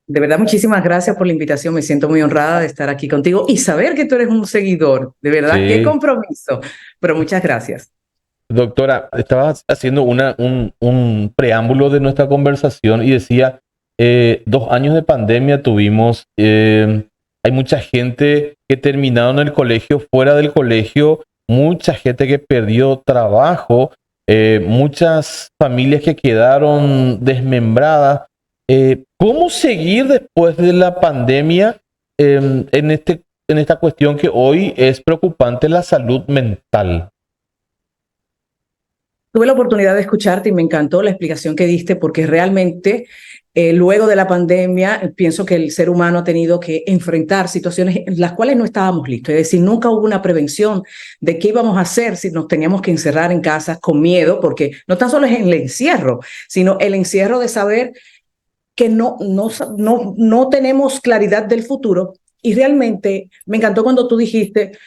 De verdad, muchísimas gracias por la invitación. Me siento muy honrada de estar aquí contigo y saber que tú eres un seguidor. De verdad, qué Sí. compromiso. Pero muchas gracias. Doctora, estaba haciendo un preámbulo de nuestra conversación y decía, 2 años de pandemia tuvimos, hay mucha gente que terminaron el colegio fuera del colegio, mucha gente que perdió trabajo, muchas familias que quedaron desmembradas. ¿Cómo seguir después de la pandemia, en esta cuestión que hoy es preocupante, la salud mental? Tuve la oportunidad de escucharte y me encantó la explicación que diste porque realmente luego de la pandemia pienso que el ser humano ha tenido que enfrentar situaciones en las cuales no estábamos listos. Es decir, nunca hubo una prevención de qué íbamos a hacer si nos teníamos que encerrar en casa con miedo, porque no tan solo es el encierro, sino el encierro de saber que no tenemos claridad del futuro. Y realmente me encantó cuando tú dijiste,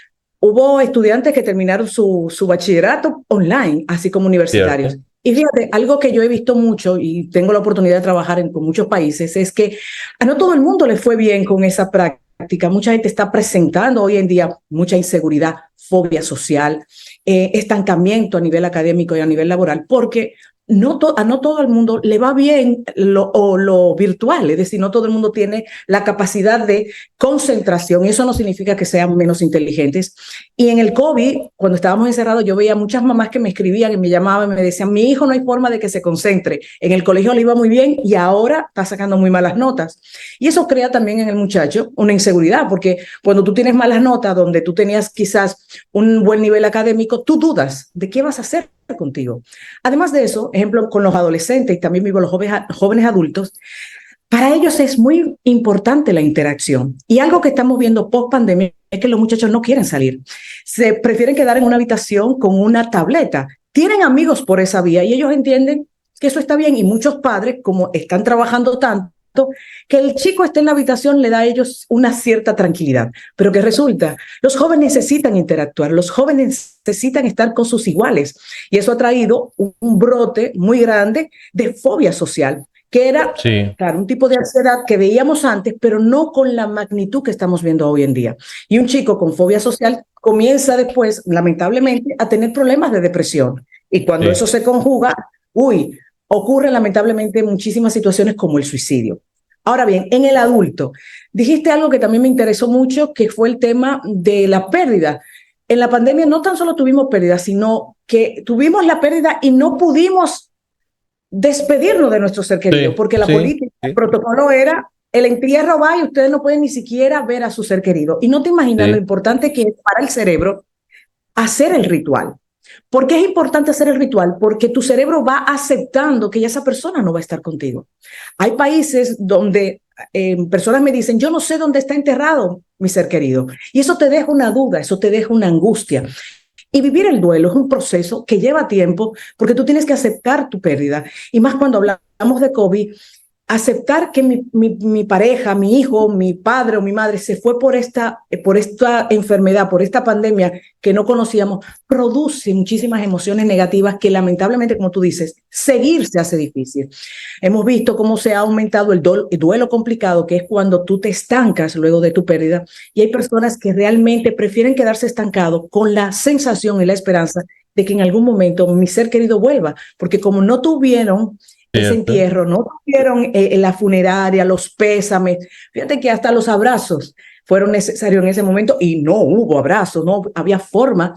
hubo estudiantes que terminaron su bachillerato online, así como universitarios. Cierto. Y fíjate, algo que yo he visto mucho y tengo la oportunidad de trabajar con muchos países es que a no todo el mundo le fue bien con esa práctica. Mucha gente está presentando hoy en día mucha inseguridad, fobia social, estancamiento a nivel académico y a nivel laboral, porque a no todo el mundo le va bien lo virtual, es decir, no todo el mundo tiene la capacidad de concentración y eso no significa que sean menos inteligentes. Y en el COVID, cuando estábamos encerrados, yo veía muchas mamás que me escribían y me llamaban y me decían, mi hijo no hay forma de que se concentre, en el colegio le iba muy bien y ahora está sacando muy malas notas. Y eso crea también en el muchacho una inseguridad, porque cuando tú tienes malas notas, donde tú tenías quizás un buen nivel académico, tú dudas de qué vas a hacer contigo. Además de eso, ejemplo, con los adolescentes y también vivo los jóvenes adultos, para ellos es muy importante la interacción. Y algo que estamos viendo post pandemia es que los muchachos no quieren salir. Se prefieren quedar en una habitación con una tableta. Tienen amigos por esa vía y ellos entienden que eso está bien. Y muchos padres, como están trabajando tanto, que el chico esté en la habitación le da a ellos una cierta tranquilidad. Pero que resulta, los jóvenes necesitan interactuar, los jóvenes necesitan estar con sus iguales. Y eso ha traído un brote muy grande de fobia social, que era, Sí. claro, un tipo de ansiedad que veíamos antes, pero no con la magnitud que estamos viendo hoy en día. Y un chico con fobia social comienza después, lamentablemente, a tener problemas de depresión. Y cuando Sí. eso se conjuga, uy, ocurren lamentablemente muchísimas situaciones como el suicidio. Ahora bien, en el adulto, dijiste algo que también me interesó mucho, que fue el tema de la pérdida. En la pandemia no tan solo tuvimos pérdida, sino que tuvimos la pérdida y no pudimos despedirnos de nuestro ser querido, Sí, porque la sí, política, el sí, protocolo era el entierro va y ustedes no pueden ni siquiera ver a su ser querido. Y no te imaginas lo sí, importante que es para el cerebro hacer el ritual. ¿Por qué es importante hacer el ritual? Porque tu cerebro va aceptando que ya esa persona no va a estar contigo. Hay países donde personas me dicen, yo no sé dónde está enterrado mi ser querido. Y eso te deja una duda, eso te deja una angustia. Y vivir el duelo es un proceso que lleva tiempo porque tú tienes que aceptar tu pérdida. Y más cuando hablamos de COVID, aceptar que mi pareja, mi hijo, mi padre o mi madre se fue por esta enfermedad, por esta pandemia que no conocíamos, produce muchísimas emociones negativas que lamentablemente, como tú dices, seguir se hace difícil. Hemos visto cómo se ha aumentado el duelo complicado, que es cuando tú te estancas luego de tu pérdida, y hay personas que realmente prefieren quedarse estancados con la sensación y la esperanza de que en algún momento mi ser querido vuelva, porque como no tuvieron ese cierto. entierro, no tuvieron la funeraria, los pésames. Fíjate que hasta los abrazos fueron necesarios en ese momento y no hubo abrazos, no había forma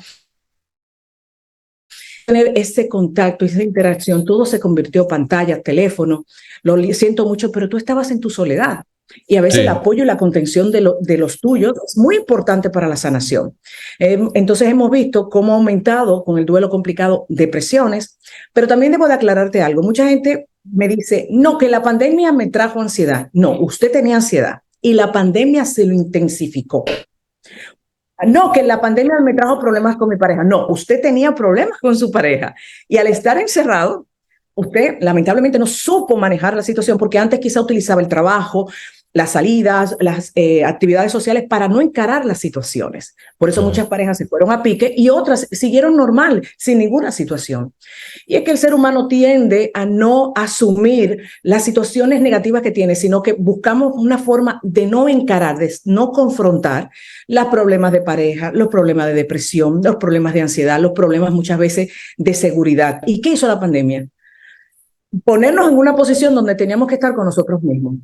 de tener ese contacto, esa interacción. Todo se convirtió en pantalla, teléfono. Lo siento mucho, pero tú estabas en tu soledad. Y a veces el Sí. apoyo y la contención de los tuyos es muy importante para la sanación. Entonces hemos visto cómo ha aumentado con el duelo complicado depresiones, pero también debo de aclararte algo. Mucha gente me dice, no, que la pandemia me trajo ansiedad. No, usted tenía ansiedad y la pandemia se lo intensificó. No, que la pandemia me trajo problemas con mi pareja. No, usted tenía problemas con su pareja. Y al estar encerrado, usted lamentablemente no supo manejar la situación porque antes quizá utilizaba el trabajo, las salidas, las actividades sociales para no encarar las situaciones. Por eso muchas parejas se fueron a pique y otras siguieron normal, sin ninguna situación. Y es que el ser humano tiende a no asumir las situaciones negativas que tiene, sino que buscamos una forma de no encarar, de no confrontar los problemas de pareja, los problemas de depresión, los problemas de ansiedad, los problemas muchas veces de seguridad. ¿Y qué hizo la pandemia? Ponernos en una posición donde teníamos que estar con nosotros mismos.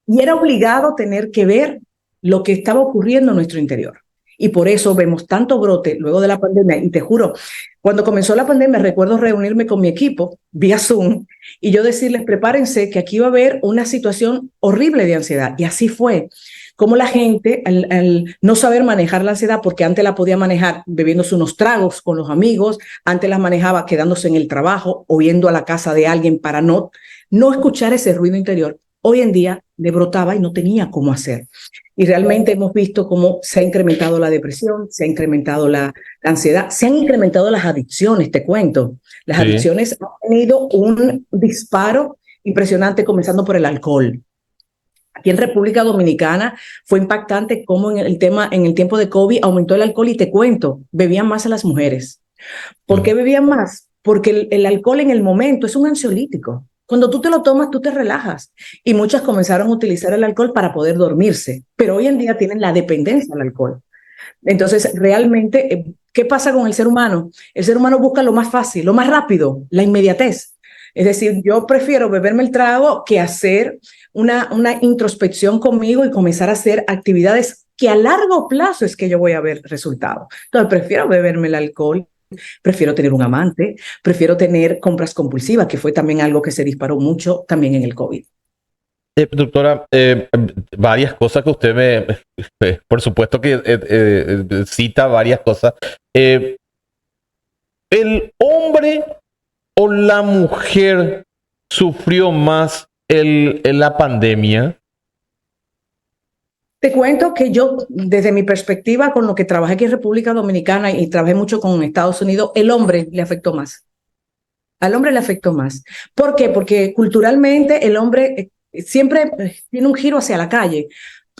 Y era obligado tener que ver lo que estaba ocurriendo en nuestro interior. Y por eso vemos tanto brote luego de la pandemia. Y te juro, cuando comenzó la pandemia, recuerdo reunirme con mi equipo vía Zoom y yo decirles, prepárense que aquí va a haber una situación horrible de ansiedad. Y así fue. Como la gente, al no saber manejar la ansiedad, porque antes la podía manejar bebiéndose unos tragos con los amigos, antes la manejaba quedándose en el trabajo o yendo a la casa de alguien para no escuchar ese ruido interior. Hoy en día le brotaba y no tenía cómo hacer. Y realmente hemos visto cómo se ha incrementado la depresión, se ha incrementado la ansiedad, se han incrementado las adicciones, te cuento. Las adicciones han tenido un disparo impresionante, comenzando por el alcohol. Aquí en República Dominicana fue impactante cómo en el tiempo de COVID aumentó el alcohol y te cuento, bebían más a las mujeres. ¿Por qué bebían más? Porque el alcohol en el momento es un ansiolítico. Cuando tú te lo tomas, tú te relajas. Y muchas comenzaron a utilizar el alcohol para poder dormirse, pero hoy en día tienen la dependencia al alcohol. Entonces, realmente, ¿qué pasa con el ser humano? El ser humano busca lo más fácil, lo más rápido, la inmediatez. Es decir, yo prefiero beberme el trago que hacer una introspección conmigo y comenzar a hacer actividades que a largo plazo es que yo voy a ver resultados. Entonces, prefiero beberme el alcohol. Prefiero tener un amante, prefiero tener compras compulsivas, que fue también algo que se disparó mucho también en el COVID. Doctora, varias cosas que usted por supuesto que cita varias cosas. ¿El hombre o la mujer sufrió más en la pandemia? Te cuento que yo, desde mi perspectiva, con lo que trabajé aquí en República Dominicana y trabajé mucho con Estados Unidos, el hombre le afectó más. Al hombre le afectó más. ¿Por qué? Porque culturalmente el hombre siempre tiene un giro hacia la calle.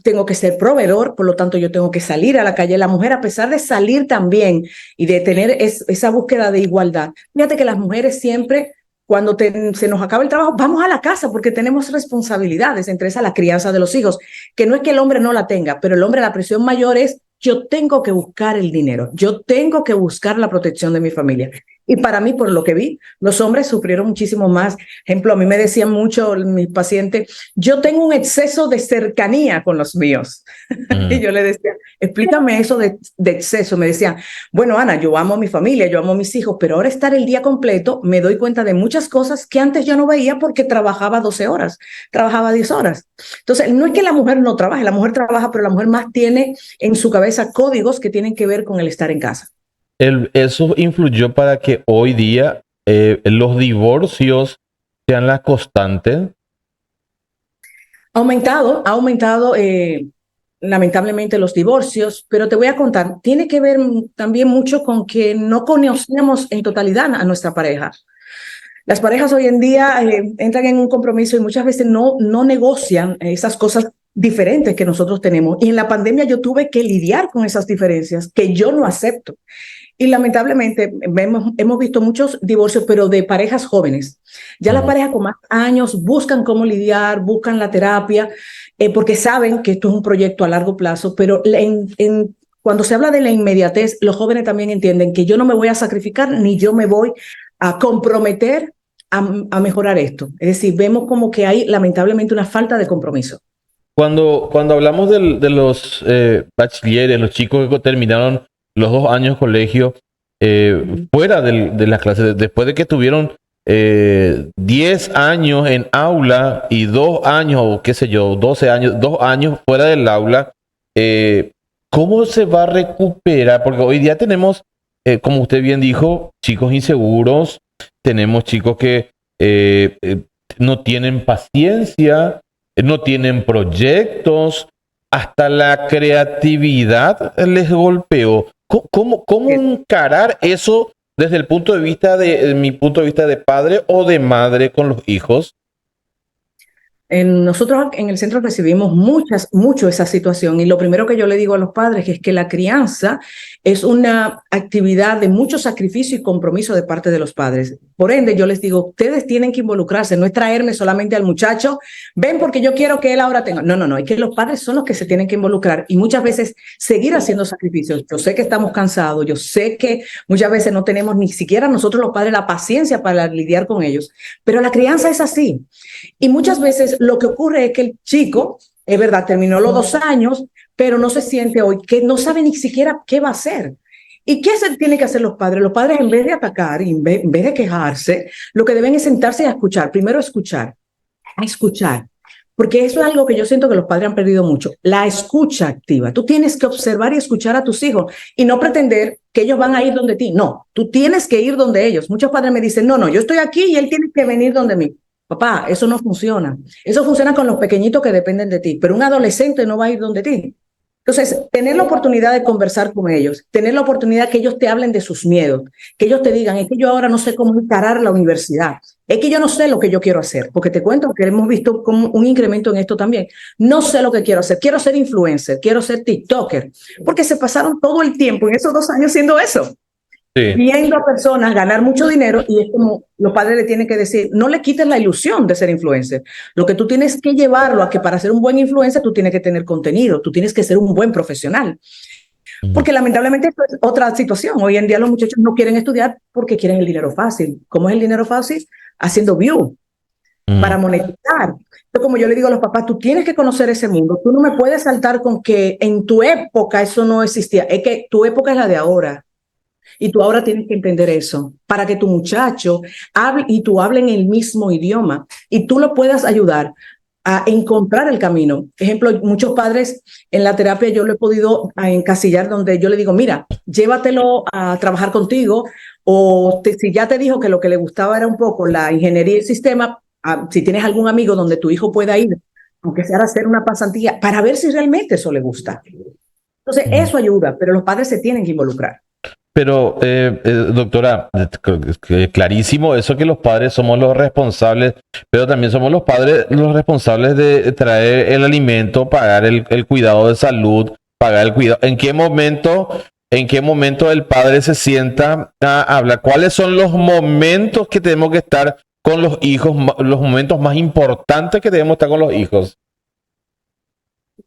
Tengo que ser proveedor, por lo tanto yo tengo que salir a la calle. La mujer, a pesar de salir también y de tener esa búsqueda de igualdad, fíjate que las mujeres siempre, cuando se nos acaba el trabajo, vamos a la casa porque tenemos responsabilidades, entre esas la crianza de los hijos, que no es que el hombre no la tenga, pero el hombre, la presión mayor es: yo tengo que buscar el dinero, yo tengo que buscar la protección de mi familia. Y para mí, por lo que vi, los hombres sufrieron muchísimo más. Ejemplo, a mí me decían mucho mis pacientes, yo tengo un exceso de cercanía con los míos. Y yo le decía, explícame eso de exceso. Me decían, bueno, Ana, yo amo a mi familia, yo amo a mis hijos, pero ahora estar el día completo me doy cuenta de muchas cosas que antes yo no veía porque trabajaba 12 horas, trabajaba 10 horas. Entonces, no es que la mujer no trabaje, la mujer trabaja, pero la mujer más tiene en su cabeza códigos que tienen que ver con el estar en casa. Eso influyó para que hoy día los divorcios sean la constante. Ha aumentado lamentablemente los divorcios, pero te voy a contar, tiene que ver también mucho con que no conocíamos en totalidad a nuestra pareja. Las parejas hoy en día entran en un compromiso y muchas veces no negocian esas cosas diferentes que nosotros tenemos. Y en la pandemia yo tuve que lidiar con esas diferencias que yo no acepto. Y lamentablemente hemos visto muchos divorcios, pero de parejas jóvenes. Ya las parejas con más años buscan cómo lidiar, buscan la terapia, porque saben que esto es un proyecto a largo plazo, pero cuando se habla de la inmediatez, los jóvenes también entienden que yo no me voy a sacrificar ni yo me voy a comprometer a mejorar esto. Es decir, vemos como que hay lamentablemente una falta de compromiso. Cuando hablamos de los bachilleres, los chicos que terminaron los 2 años de colegio, fuera de las clases, después de que tuvieron 10 años en aula y 2 años, o qué sé yo, 12 años, 2 años fuera del aula, ¿cómo se va a recuperar? Porque hoy día tenemos, como usted bien dijo, chicos inseguros, tenemos chicos que no tienen paciencia, no tienen proyectos, hasta la creatividad les golpeó. ¿Cómo encarar eso desde el punto de vista mi punto de vista de padre o de madre con los hijos? Nosotros en el centro recibimos mucho esa situación y lo primero que yo le digo a los padres es que la crianza es una actividad de mucho sacrificio y compromiso de parte de los padres. Por ende, yo les digo, ustedes tienen que involucrarse, no es traerme solamente al muchacho, ven porque yo quiero que él ahora tenga. No, no, no, es que los padres son los que se tienen que involucrar y muchas veces seguir haciendo sacrificios. Yo sé que estamos cansados, yo sé que muchas veces no tenemos ni siquiera nosotros los padres la paciencia para lidiar con ellos, pero la crianza es así. Y muchas veces lo que ocurre es que el chico, es verdad, terminó los 2 años, pero no se siente hoy, que no sabe ni siquiera qué va a hacer. ¿Y qué se tienen que hacer los padres? Los padres, en vez de atacar, en vez de quejarse, lo que deben es sentarse y a escuchar. Primero a escuchar. Porque eso es algo que yo siento que los padres han perdido mucho. La escucha activa. Tú tienes que observar y escuchar a tus hijos y no pretender que ellos van a ir donde ti. No, tú tienes que ir donde ellos. Muchos padres me dicen, no, no, yo estoy aquí y él tiene que venir donde mí. Papá, eso no funciona. Eso funciona con los pequeñitos que dependen de ti, pero un adolescente no va a ir donde ti. Entonces, tener la oportunidad de conversar con ellos, tener la oportunidad que ellos te hablen de sus miedos, que ellos te digan, es que yo ahora no sé cómo encarar la universidad, es que yo no sé lo que yo quiero hacer, porque te cuento que hemos visto como un incremento en esto también. No sé lo que quiero hacer, quiero ser influencer, quiero ser TikToker, porque se pasaron todo el tiempo en esos 2 años haciendo eso. Sí. Viendo a personas ganar mucho dinero y es como los padres le tienen que decir, no le quites la ilusión de ser influencer. Lo que tú tienes que llevarlo a que para ser un buen influencer tú tienes que tener contenido, tú tienes que ser un buen profesional. Porque lamentablemente esto es otra situación. Hoy en día los muchachos no quieren estudiar porque quieren el dinero fácil. ¿Cómo es el dinero fácil? Haciendo view para monetizar. Entonces, como yo le digo a los papás, tú tienes que conocer ese mundo. Tú no me puedes saltar con que en tu época eso no existía. Es que tu época es la de ahora. Y tú ahora tienes que entender eso para que tu muchacho hable y tú hablen el mismo idioma y tú lo puedas ayudar a encontrar el camino. Ejemplo, muchos padres en la terapia yo lo he podido encasillar donde yo le digo, mira, llévatelo a trabajar contigo o si ya te dijo que lo que le gustaba era un poco la ingeniería y el sistema, si tienes algún amigo donde tu hijo pueda ir, aunque sea a hacer una pasantía, para ver si realmente eso le gusta. Entonces, eso ayuda, pero los padres se tienen que involucrar. Pero, doctora, clarísimo eso que los padres somos los responsables, pero también somos los padres los responsables de traer el alimento, pagar el cuidado de salud, pagar el cuidado. ¿En qué momento el padre se sienta a hablar? ¿Cuáles son los momentos que tenemos que estar con los hijos, los momentos más importantes que debemos estar con los hijos?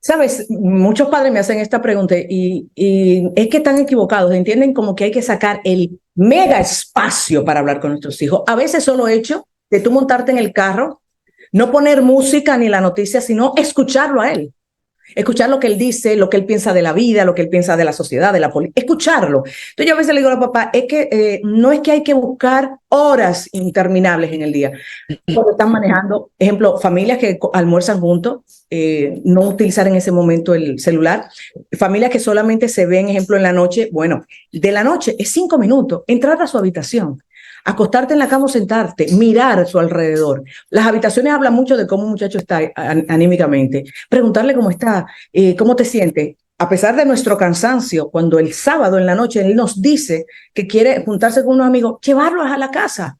Sabes, muchos padres me hacen esta pregunta y es que están equivocados, entienden como que hay que sacar el mega espacio para hablar con nuestros hijos. A veces solo hecho de tú montarte en el carro, no poner música ni la noticia, sino escucharlo a él. Escuchar lo que él dice, lo que él piensa de la vida, lo que él piensa de la sociedad, de la política, escucharlo. Entonces yo a veces le digo a los papás, es que no es que hay que buscar horas interminables en el día, porque están manejando, ejemplo, familias que almuerzan juntos, no utilizar en ese momento el celular, familias que solamente se ven, ejemplo, en la noche, bueno, de la noche es 5 minutos, entrar a su habitación, acostarte en la cama o sentarte, mirar a su alrededor. Las habitaciones hablan mucho de cómo un muchacho está anímicamente. Preguntarle cómo está, cómo te sientes. A pesar de nuestro cansancio, cuando el sábado en la noche él nos dice que quiere juntarse con unos amigos, llevarlos a la casa.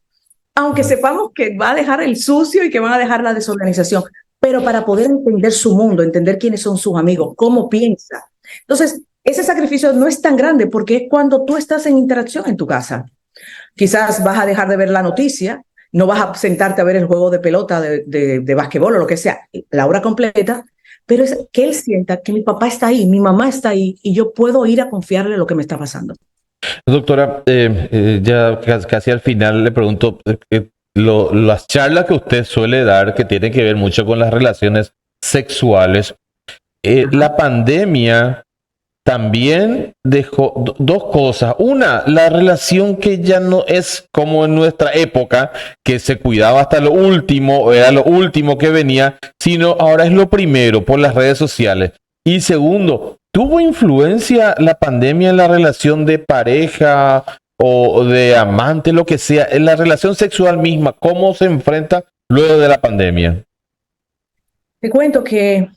Aunque sepamos que va a dejar el sucio y que van a dejar la desorganización, pero para poder entender su mundo, entender quiénes son sus amigos, cómo piensa. Entonces, ese sacrificio no es tan grande porque es cuando tú estás en interacción en tu casa. Quizás vas a dejar de ver la noticia, no vas a sentarte a ver el juego de pelota, de basquetbol o lo que sea, la hora completa, pero es que él sienta que mi papá está ahí, mi mamá está ahí y yo puedo ir a confiarle lo que me está pasando. Doctora, ya casi al final le pregunto, las charlas que usted suele dar que tienen que ver mucho con las relaciones sexuales, la pandemia también dejó dos cosas. Una, la relación que ya no es como en nuestra época, que se cuidaba hasta lo último, era lo último que venía, sino ahora es lo primero por las redes sociales. Y segundo, ¿tuvo influencia la pandemia en la relación de pareja o de amante, lo que sea, en la relación sexual misma? ¿Cómo se enfrenta luego de la pandemia? Te cuento que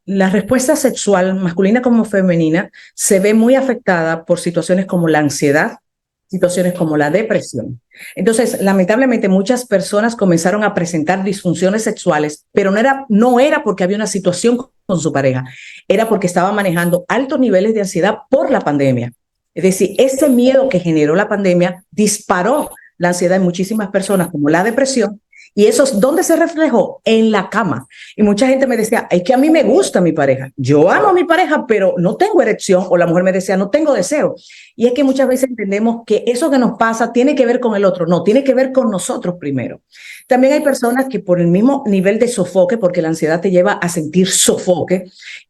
la respuesta sexual, masculina como femenina, se ve muy afectada por situaciones como la ansiedad, situaciones como la depresión. Entonces, lamentablemente, muchas personas comenzaron a presentar disfunciones sexuales, pero no era porque había una situación con su pareja, era porque estaba manejando altos niveles de ansiedad por la pandemia. Es decir, ese miedo que generó la pandemia disparó la ansiedad en muchísimas personas, como la depresión, y eso, ¿dónde se reflejó? En la cama. Y mucha gente me decía, es que a mí me gusta mi pareja. Yo amo a mi pareja, pero no tengo erección. O la mujer me decía, no tengo deseo. Y es que muchas veces entendemos que eso que nos pasa tiene que ver con el otro. No, tiene que ver con nosotros primero. También hay personas que por el mismo nivel de sofoque, porque la ansiedad te lleva a sentir sofoque,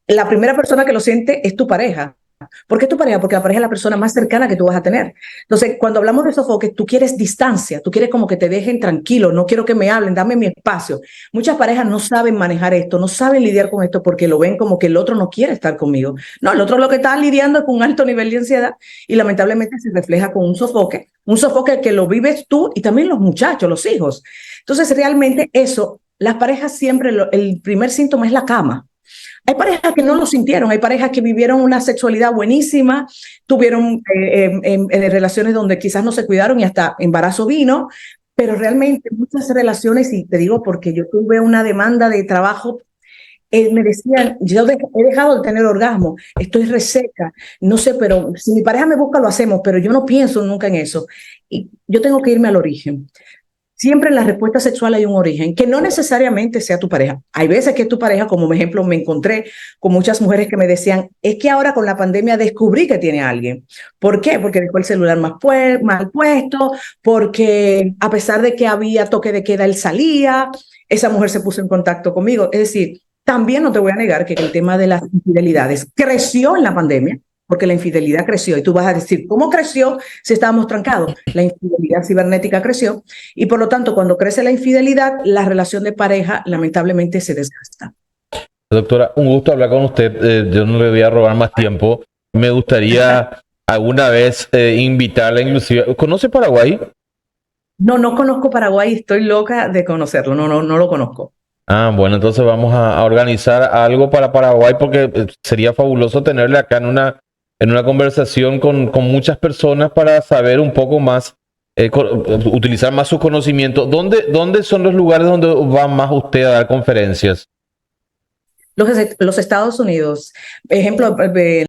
la primera persona que lo siente es tu pareja. ¿Por qué tu pareja? Porque la pareja es la persona más cercana que tú vas a tener. Entonces, cuando hablamos de sofoque, tú quieres distancia, tú quieres como que te dejen tranquilo, no quiero que me hablen, dame mi espacio. Muchas parejas no saben manejar esto, no saben lidiar con esto porque lo ven como que el otro no quiere estar conmigo. No, el otro lo que está lidiando es con un alto nivel de ansiedad y lamentablemente se refleja con un sofoque que lo vives tú y también los muchachos, los hijos. Entonces, realmente eso, las parejas siempre, el primer síntoma es la cama. Hay parejas que no lo sintieron, hay parejas que vivieron una sexualidad buenísima, tuvieron relaciones donde quizás no se cuidaron y hasta embarazo vino, pero realmente muchas relaciones, y te digo porque yo tuve una demanda de trabajo, me decían, he dejado de tener orgasmo, estoy reseca, no sé, pero si mi pareja me busca lo hacemos, pero yo no pienso nunca en eso. Y yo tengo que irme al origen. Siempre en la respuesta sexual hay un origen, que no necesariamente sea tu pareja. Hay veces que es tu pareja, como ejemplo me encontré con muchas mujeres que me decían, es que ahora con la pandemia descubrí que tiene a alguien. ¿Por qué? Porque dejó el celular mal puesto, porque a pesar de que había toque de queda, él salía, esa mujer se puso en contacto conmigo. Es decir, también no te voy a negar que el tema de las infidelidades creció en la pandemia, porque la infidelidad creció. Y tú vas a decir, ¿cómo creció si estábamos trancados? La infidelidad cibernética creció y por lo tanto, cuando crece la infidelidad, la relación de pareja lamentablemente se desgasta. Doctora, un gusto hablar con usted. Yo no le voy a robar más tiempo. Me gustaría alguna vez invitarla, inclusive. ¿Conoce Paraguay? No, no conozco Paraguay, estoy loca de conocerlo, no lo conozco. Ah, bueno, entonces vamos a organizar algo para Paraguay porque sería fabuloso tenerle acá en una conversación con muchas personas para saber un poco más, utilizar más su conocimiento. ¿Dónde son los lugares donde va más usted a dar conferencias? Los Estados Unidos, ejemplo,